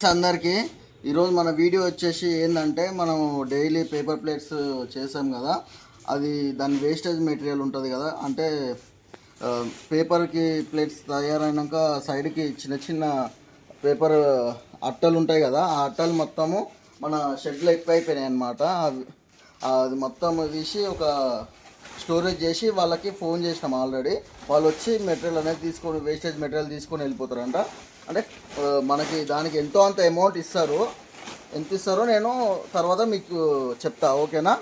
అందరికీ ఈరోజు మన వీడియో వచ్చేసి ఏంటంటే మనం డైలీ పేపర్ ప్లేట్స్ చేసాం కదా, అది దాని వేస్టేజ్ మెటీరియల్ ఉంటుంది కదా, అంటే పేపర్కి ప్లేట్స్ తయారైనాక సైడ్కి చిన్న చిన్న పేపర్ అట్టలు ఉంటాయి కదా, ఆ అట్టలు మొత్తము మన షెడ్లో ఎక్కువైపోయినాయి అన్నమాట. అది మొత్తం తీసి ఒక స్టోరేజ్ చేసి వాళ్ళకి ఫోన్ చేసినాం ఆల్రెడీ. వాళ్ళు వచ్చి మెటీరియల్ అనేది తీసుకొని, వేస్టేజ్ మెటీరియల్ తీసుకొని వెళ్ళిపోతారంట. అంటే మనకి దానికి ఎంతో అంత అమౌంట్ ఇస్తారు. ఎంత ఇస్తారో నేను తర్వాత మీకు చెప్తా, ఓకేనా?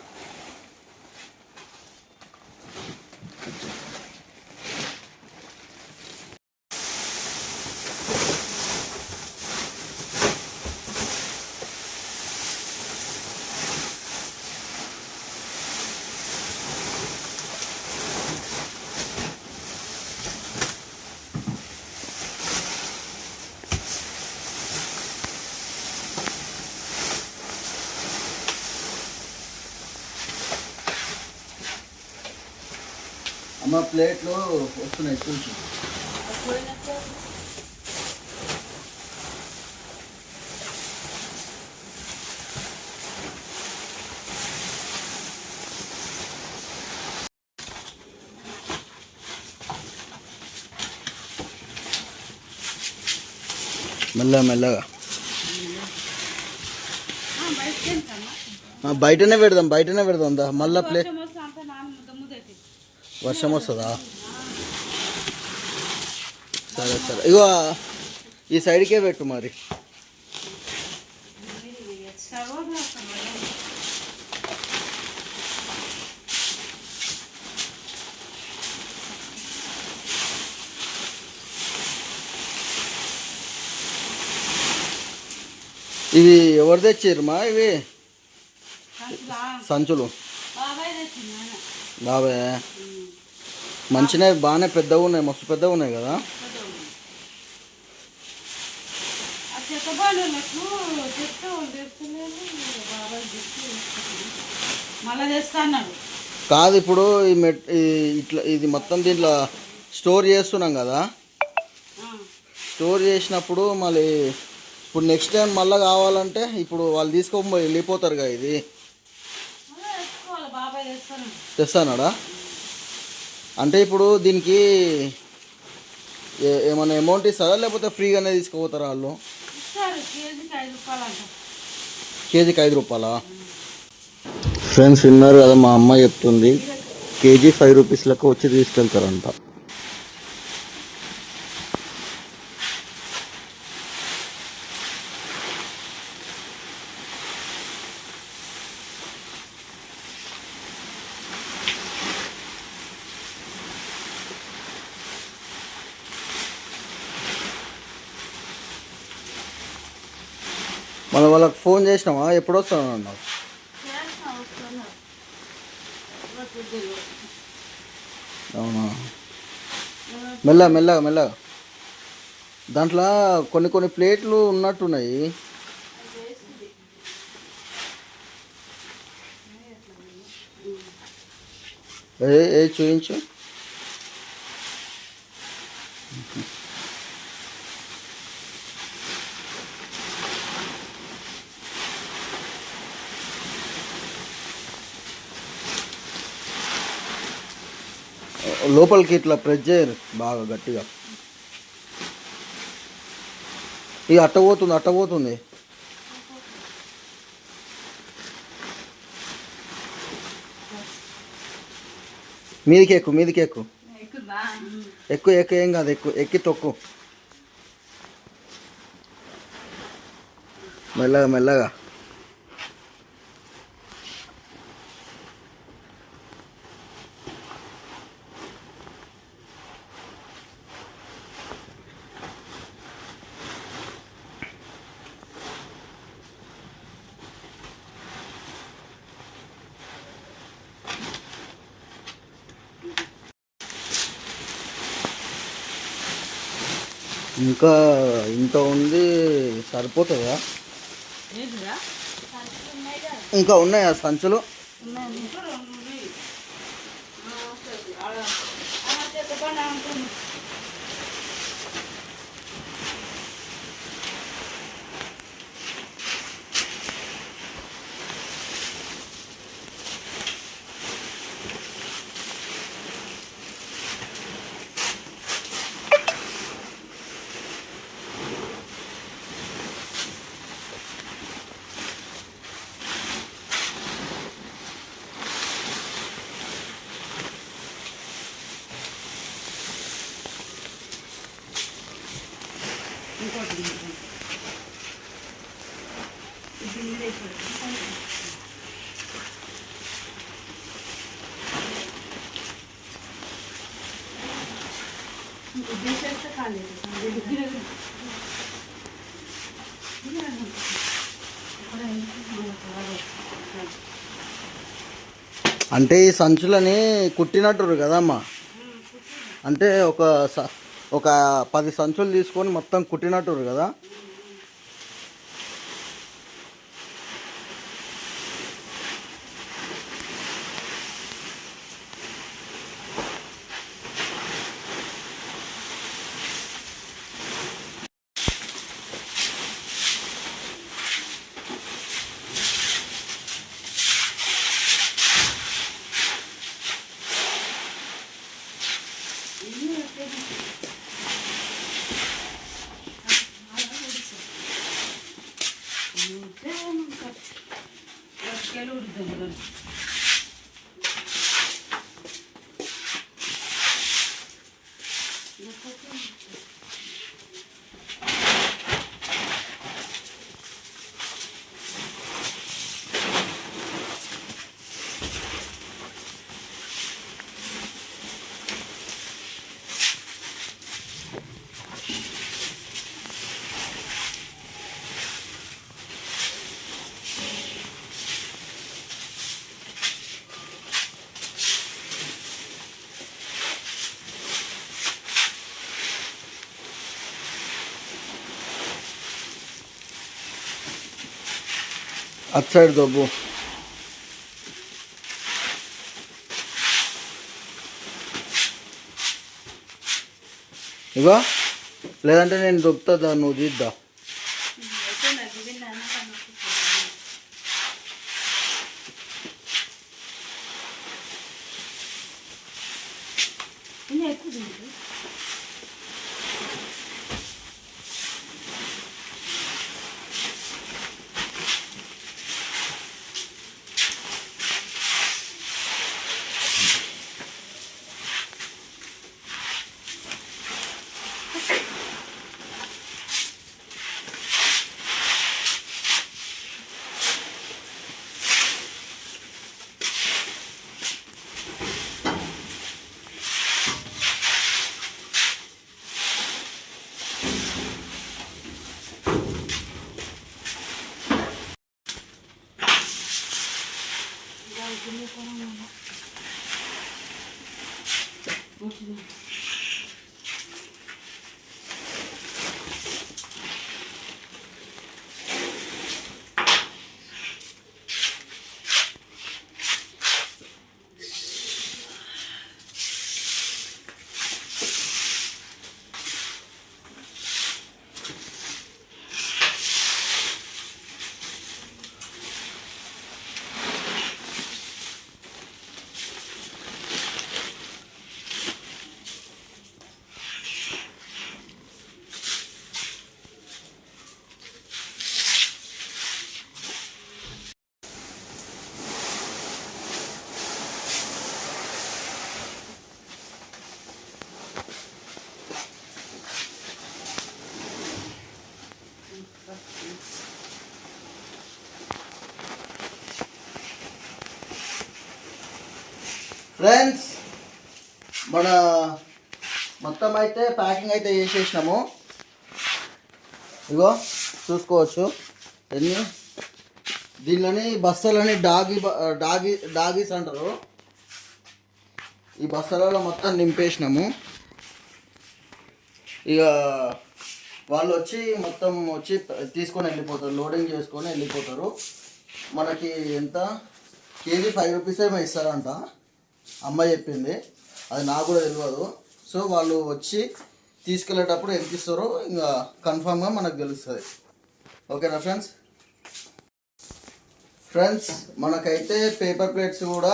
అమ్మ ప్లేట్లు వస్తున్నాయి చూసి. మెల్లగా బయటనే పెడదాం దా. మళ్ళా ప్లేట్ వర్షం వస్తుందా? సరే ఇగో ఈ సైడ్కే పెట్టు మరి. ఇవి ఎవరు తెచ్చిర్రమ్మా? ఇవి సంచులు బాబాయ్ మంచిగా బాగానే పెద్దగా ఉన్నాయి, మస్తు పెద్దగా ఉన్నాయి కదా. కాదు ఇప్పుడు ఇట్లా ఇది మొత్తం దీంట్లో స్టోర్ చేస్తున్నాం కదా, స్టోర్ చేసినప్పుడు మళ్ళీ ఇప్పుడు నెక్స్ట్ టైం మళ్ళీ కావాలంటే ఇప్పుడు వాళ్ళు తీసుకోబోయి వెళ్ళిపోతారు కదా, ఇది తెస్తానాడా? అంటే ఇప్పుడు దీనికి ఏమైనా అమౌంట్ ఇస్తారా లేకపోతే ఫ్రీగానే తీసుకుపోతారా వాళ్ళు? కేజీకి 5 రూపాయలా? ఫ్రెండ్స్ విన్నారు కదా, మా అమ్మ చెప్తుంది కేజీ 5 రూపీస్ లెక్క వచ్చి తీసుకెళ్తారంట. మళ్ళీ వాళ్ళకి ఫోన్ చేసినావా? ఎప్పుడు వస్తాను అన్నావు? అవునా? మెల్లగా దాంట్లో కొన్ని ప్లేట్లు ఉన్నట్టున్నాయి. ఏ చూపించు. లోపలికి ఇట్లా ప్రెస్ చేయరు బాగా గట్టిగా. ఇక అట్ట పోతుంది. మీదికి ఎక్కు ఏం కాదు, ఎక్కి తొక్కు మెల్లగా. ఇంకా ఇంత ఉంది, సరిపోతుందా? ఇంకా ఉన్నాయా సంచులు? అంటే ఈ సంచులని కుట్టినట్టురు కదమ్మా, అంటే ఒక 10 సంచులు తీసుకొని మొత్తం కుట్టినట్టురు కదా. అటు సైడ్ దొబ్బు. ఇగో లేదంటే నేను దొబ్బుతా, నువ్వు తీద్దా. ఫ్రెండ్స్, మన మొత్తం అయితే ప్యాకింగ్ అయితే చేసేసినాము. ఇగో చూసుకోవచ్చు ఎన్ని దీనిలోని బస్తాలని డాగీస్ అంటారు. ఈ బస్తాలలో మొత్తం నింపేసినాము. ఇక వాళ్ళు వచ్చి మొత్తం వచ్చి తీసుకొని వెళ్ళిపోతారు, లోడింగ్ చేసుకొని వెళ్ళిపోతారు. మనకి ఎంత కేజీ 5 రూపీస్ ఏమో ఇస్తారంట, అమ్మాయి చెప్పింది, అది నాకు కూడా తెలియదు. సో వాళ్ళు వచ్చి తీసుకెళ్ళేటప్పుడు ఎంత ఇస్తారో ఇంకా కన్ఫామ్గా మనకు తెలుస్తుంది. ఓకేనా ఫ్రెండ్స్, మనకైతే పేపర్ ప్లేట్స్ కూడా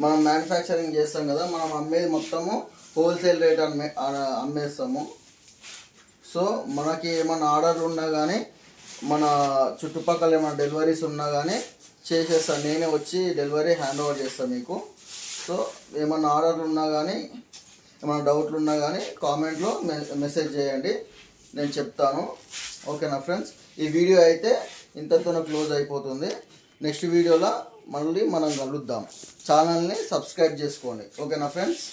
మనం మ్యానుఫ్యాక్చరింగ్ చేస్తాం కదా, మనం అమ్మేది మొత్తము హోల్సేల్ రేట్ అమ్మేస్తాము. సో మనకి ఏమైనా ఆర్డర్లు ఉన్నా కానీ, మన చుట్టుపక్కల ఏమైనా డెలివరీస్ ఉన్నా కానీ చేసేస్తాను, నేనే వచ్చి డెలివరీ హ్యాండ్ ఓవర్ చేస్తాను మీకు. సో ఏమైనా ఆర్డర్లు ఉన్నా కానీ, ఏమైనా డౌట్లు ఉన్నా కానీ కామెంట్లో మెసేజ్ చేయండి, నేను చెప్తాను. ఓకేనా ఫ్రెండ్స్, ఈ వీడియో అయితే ఇంతతోనే క్లోజ్ అయిపోతుంది. నెక్స్ట్ వీడియోలో మళ్ళీ మనం కలుద్దాం. ఛానల్ని సబ్స్క్రైబ్ చేసుకోండి. ఓకేనా ఫ్రెండ్స్?